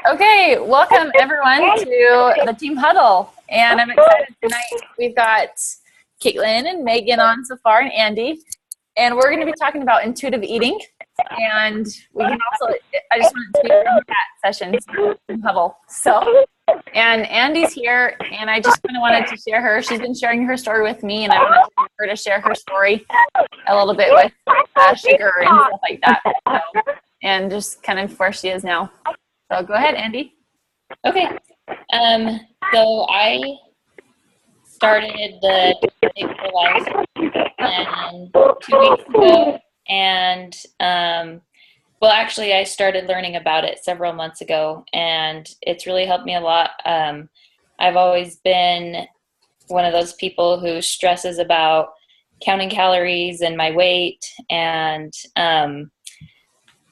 Okay, welcome everyone to the Team Huddle. And I'm excited tonight. We've got Caitlin and Megan on so far, and Andy. And we're going to be talking about intuitive eating. And we can also, I just wanted to be in the chat session, Team Huddle. So, and Andy's here, and I just kind of wanted to share her. She's been sharing her story with me, and I wanted her to share her story a little bit with sugar and stuff like that. So, and just kind of where she is now. So go ahead, Andy. Okay. So I started the Satiety for Life plan 2 weeks ago, and actually, I started learning about it several months ago, and it's really helped me a lot. I've always been one of those people who stresses about counting calories and my weight, and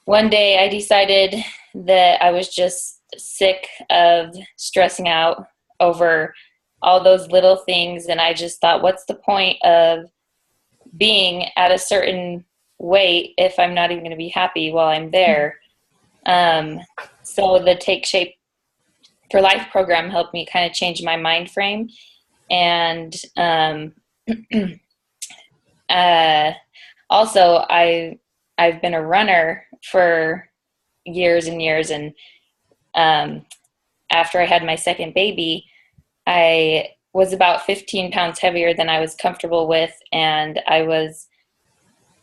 one day I decided that I was just sick of stressing out over all those little things, and I just thought, what's the point of being at a certain weight if I'm not even going to be happy while I'm there? So the Take Shape for Life program helped me kind of change my mind frame, and also I've been a runner for years and years, and after I had my second baby, I was about 15 pounds heavier than I was comfortable with, and I was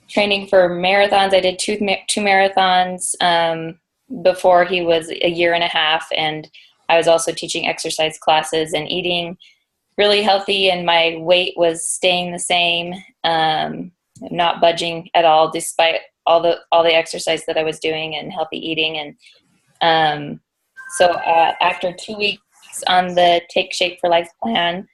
training for marathons. I did two marathons before he was a year and a half, and I was also teaching exercise classes and eating really healthy, and my weight was staying the same, not budging at all, despite all the exercise that I was doing and healthy eating. And so after 2 weeks on the Take Shape for Life plan,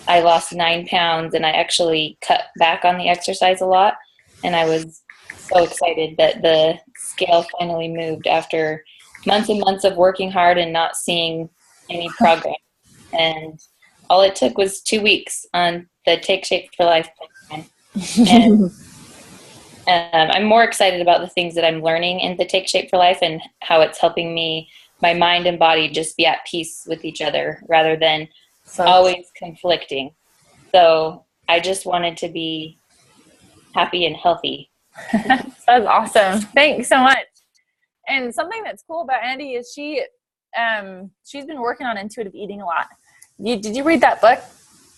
I lost 9 pounds, and I actually cut back on the exercise a lot. And I was so excited that the scale finally moved after months and months of working hard and not seeing any progress. And all it took was 2 weeks on the Take Shape for Life plan. And I'm more excited about the things that I'm learning in the Take Shape for Life and how it's helping me, my mind and body, just be at peace with each other rather than always conflicting. So I just wanted to be happy and healthy. That's awesome. Thanks so much. And something that's cool about Andy is she's been working on intuitive eating a lot. Did you read that book,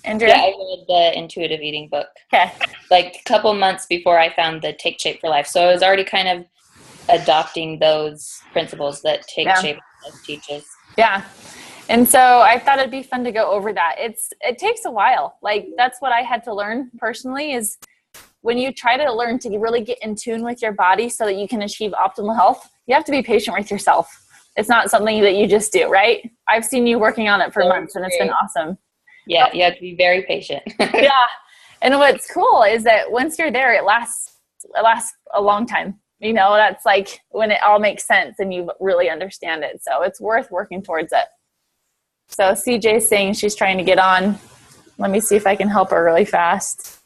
Andrea? Yeah, I read the intuitive eating book. Okay. Like a couple months before I found the Take Shape for Life. So I was already kind of adopting those principles that Take Shape for Life teaches. Yeah. And so I thought it'd be fun to go over that. It takes a while. Like, that's what I had to learn personally, is when you try to learn to really get in tune with your body so that you can achieve optimal health, you have to be patient with yourself. It's not something that you just do, right? I've seen you working on it for months, and it's been awesome. Yeah, you have to be very patient. Yeah. And what's cool is that once you're there, it lasts a long time. You know, that's like when it all makes sense and you really understand it. So it's worth working towards it. So CJ's saying she's trying to get on. Let me see if I can help her really fast.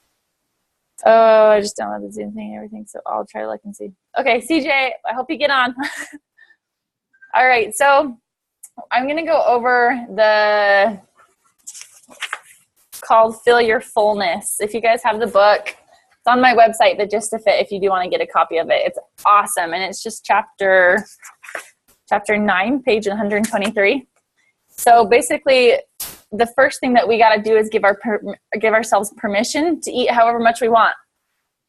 Oh, I just downloaded the Zoom thing and everything, so I'll try to look and see. Okay, CJ, I hope you get on. All right, so I'm going to go over the called Feel Your Fullness. If you guys have the book, it's on my website, The Gist of Fit, if you do want to get a copy of it. It's awesome, and it's just chapter 9, page 123. So basically, the first thing that we got to do is give ourselves permission to eat however much we want.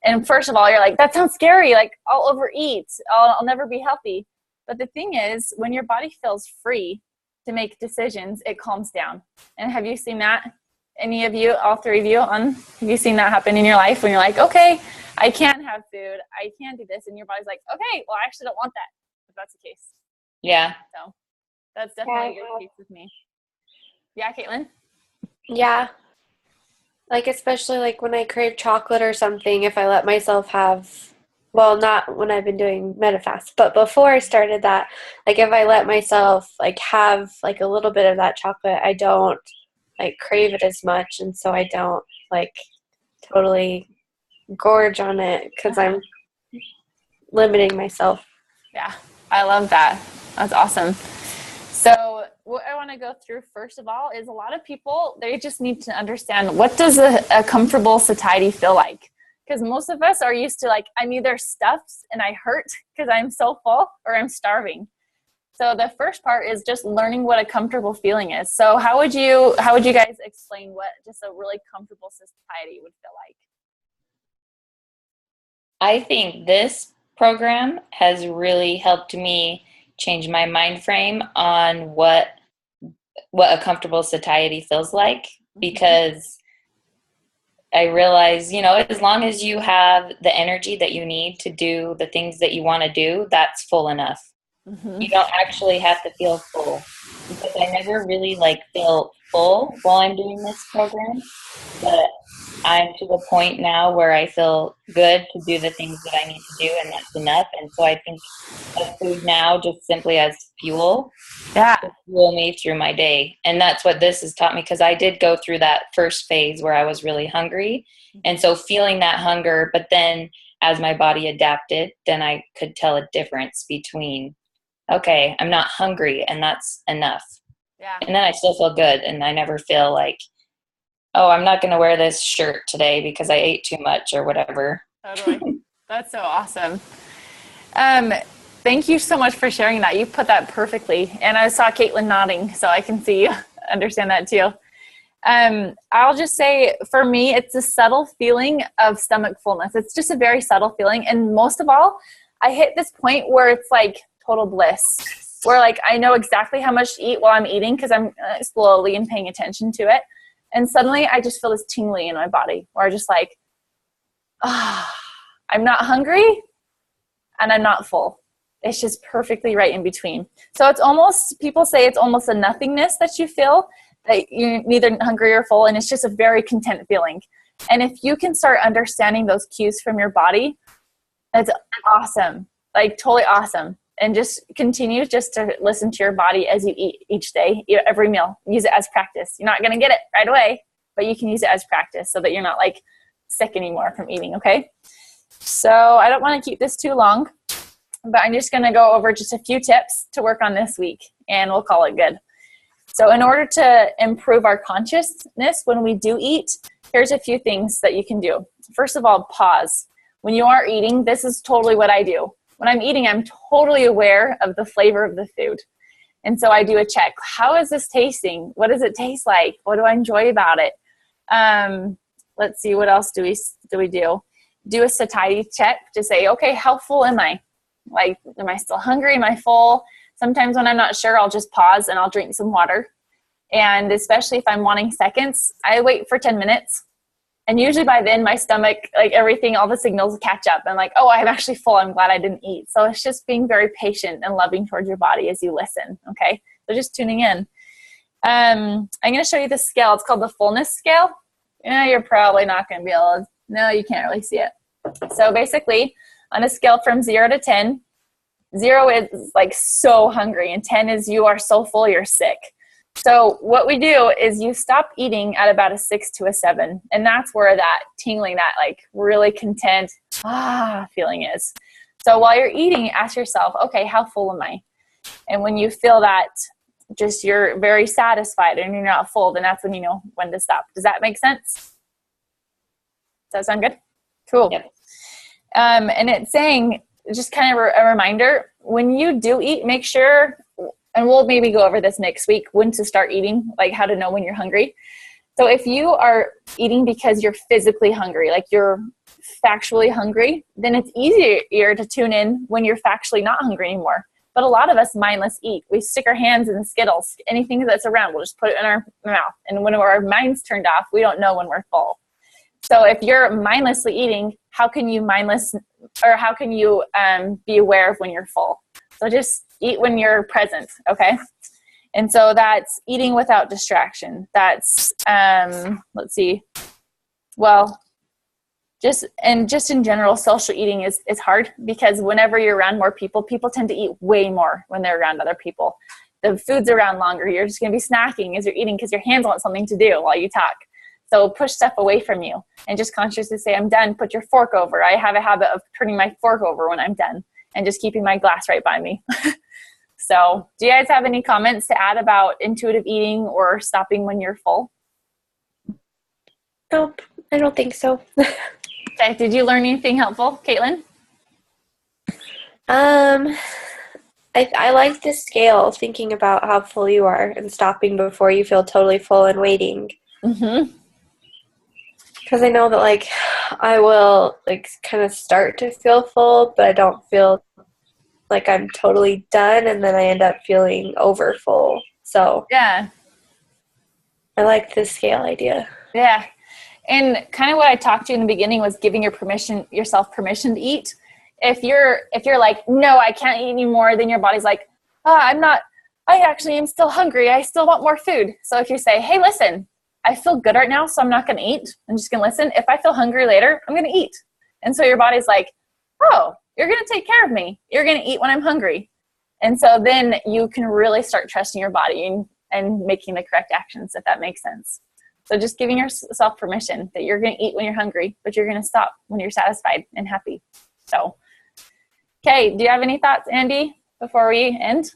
And first of all, you're like, that sounds scary. Like, I'll overeat. I'll never be healthy. But the thing is, when your body feels free to make decisions, it calms down. And have you seen that? Any of you, all three of you, have you seen that happen in your life when you're like, okay, I can have food, I can do this, and your body's like, okay, well, I actually don't want that, if that's the case. Yeah. So that's definitely the case with me. Yeah, Caitlin? Yeah. Like, especially like when I crave chocolate or something, if I let myself have, well, not when I've been doing MetaFast, but before I started that, like if I let myself like have like a little bit of that chocolate, I don't like crave it as much, and so I don't like totally gorge on it because I'm limiting myself. Yeah, I love that. That's awesome. So what I want to go through first of all is a lot of people, they just need to understand, what does a comfortable satiety feel like? Because most of us are used to like, I'm either stuffed and I hurt because I'm so full, or I'm starving. So the first part is just learning what a comfortable feeling is. So how would you guys explain what just a really comfortable satiety would feel like? I think this program has really helped me change my mind frame on what a comfortable satiety feels like, because I realize, as long as you have the energy that you need to do the things that you want to do, that's full enough. You don't actually have to feel full, because I never really feel full while I'm doing this program, but I'm to the point now where I feel good to do the things that I need to do, and that's enough. And so I think of food now just simply as fuel Yeah. to fuel me through my day. And that's what this has taught me, because I did go through that first phase where I was really hungry. And so feeling that hunger, but then as my body adapted, then I could tell a difference between, okay, I'm not hungry, and that's enough. Yeah. And then I still feel good, and I never feel like, oh, I'm not going to wear this shirt today because I ate too much or whatever. Totally. That's so awesome. Thank you so much for sharing that. You put that perfectly. And I saw Caitlin nodding, so I can see, understand that too. I'll just say, for me, it's a subtle feeling of stomach fullness. It's just a very subtle feeling. And most of all, I hit this point where it's like total bliss, where like I know exactly how much to eat while I'm eating, because I'm slowly and paying attention to it. And suddenly I just feel this tingling in my body, where I just like, I'm not hungry and I'm not full. It's just perfectly right in between. So it's almost, people say it's almost a nothingness that you feel, that you're neither hungry or full, and it's just a very content feeling. And if you can start understanding those cues from your body, that's awesome, like totally awesome. And just continue just to listen to your body as you eat each day, every meal. Use it as practice. You're not going to get it right away, but you can use it as practice so that you're not like sick anymore from eating, okay? So I don't want to keep this too long, but I'm just going to go over just a few tips to work on this week, and we'll call it good. So in order to improve our consciousness when we do eat, here's a few things that you can do. First of all, pause. When you are eating, this is totally what I do. When I'm eating, I'm totally aware of the flavor of the food. And so I do a check. How is this tasting? What does it taste like? What do I enjoy about it? Let's see, what else do we do? Do a satiety check to say, okay, how full am I? Like, am I still hungry? Am I full? Sometimes when I'm not sure, I'll just pause and I'll drink some water. And especially if I'm wanting seconds, I wait for 10 minutes. And usually by then my stomach, like everything, all the signals catch up. And like, oh, I'm actually full. I'm glad I didn't eat. So it's just being very patient and loving towards your body as you listen. Okay. So just tuning in. I'm going to show you the scale. It's called the fullness scale. Yeah, you're probably not going to be able to, no, you can't really see it. So basically on a scale from 0 to 10, 0 is like so hungry, and 10 is you are so full you're sick. So what we do is you stop eating at about a 6 to a 7, and that's where that tingling, that like really content feeling is. So while you're eating, ask yourself, okay, how full am I? And when you feel that just you're very satisfied and you're not full, then that's when you know when to stop. Does that make sense? Does that sound good? Cool. Yep. And it's saying, just kind of a reminder, when you do eat, make sure, and we'll maybe go over this next week, when to start eating, like how to know when you're hungry. So if you are eating because you're physically hungry, like you're factually hungry, then it's easier to tune in when you're factually not hungry anymore. But a lot of us mindless eat. We stick our hands in the Skittles. Anything that's around, we'll just put it in our mouth. And when our mind's turned off, we don't know when we're full. So if you're mindlessly eating, how can you be aware of when you're full? So just eat when you're present, okay? And so that's eating without distraction. That's, let's see, well, just in general, social eating is hard, because whenever you're around more people, people tend to eat way more when they're around other people. The food's around longer. You're just going to be snacking as you're eating because your hands want something to do while you talk. So push stuff away from you and just consciously say, I'm done. Put your fork over. I have a habit of turning my fork over when I'm done and just keeping my glass right by me. So do you guys have any comments to add about intuitive eating or stopping when you're full? Nope, I don't think so. Okay, did you learn anything helpful, Caitlin? I like the scale, thinking about how full you are and stopping before you feel totally full and waiting. Mm-hmm. Because I know that, like, I will, like, kind of start to feel full, but I don't feel like I'm totally done, and then I end up feeling over full. So Yeah. I like the scale idea. Yeah. And kind of what I talked to you in the beginning was giving yourself permission to eat. If you're like, no, I can't eat anymore, then your body's like, I actually am still hungry. I still want more food. So if you say, hey, listen, I feel good right now, so I'm not going to eat. I'm just going to listen. If I feel hungry later, I'm going to eat. And so your body's like, oh, you're going to take care of me. You're going to eat when I'm hungry. And so then you can really start trusting your body and making the correct actions, if that makes sense. So just giving yourself permission that you're going to eat when you're hungry, but you're going to stop when you're satisfied and happy. So, okay, do you have any thoughts, Andy, before we end?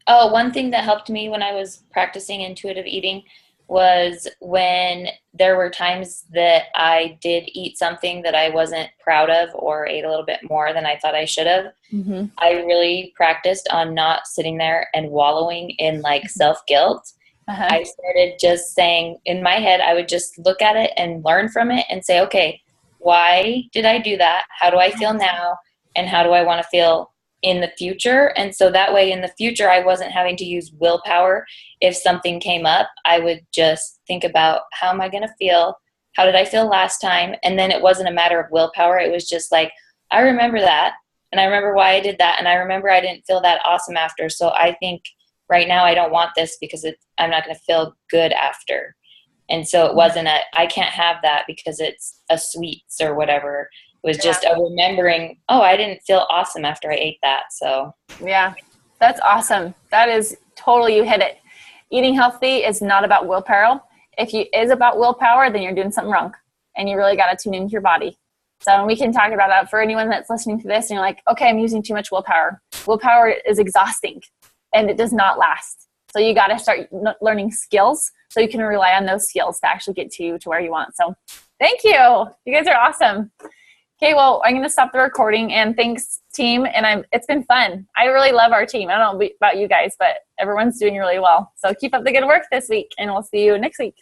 One thing that helped me when I was practicing intuitive eating was when there were times that I did eat something that I wasn't proud of or ate a little bit more than I thought I should have. Mm-hmm. I really practiced on not sitting there and wallowing in like self-guilt. Uh-huh. I started just saying in my head, I would just look at it and learn from it and say, okay, why did I do that? How do I feel now? And how do I want to feel in the future? And so that way in the future, I wasn't having to use willpower. If something came up, I would just think about, how am I going to feel? How did I feel last time? And then it wasn't a matter of willpower. It was just like, I remember that. And I remember why I did that. And I remember I didn't feel that awesome after. So I think right now I don't want this because I'm not going to feel good after. And so it wasn't I can't have that because it's a sweets or whatever. It was just a remembering, oh, I didn't feel awesome after I ate that. So yeah, that's awesome. That is totally, you hit it. Eating healthy is not about willpower. If it is about willpower, then you're doing something wrong, and you really got to tune into your body. So we can talk about that for anyone that's listening to this and you're like, okay, I'm using too much willpower. Willpower is exhausting and it does not last. So you got to start learning skills so you can rely on those skills to actually get to where you want. So thank you. You guys are awesome. Okay, well, I'm going to stop the recording, and thanks, team. And it's been fun. I really love our team. I don't know about you guys, but everyone's doing really well. So keep up the good work this week, and we'll see you next week.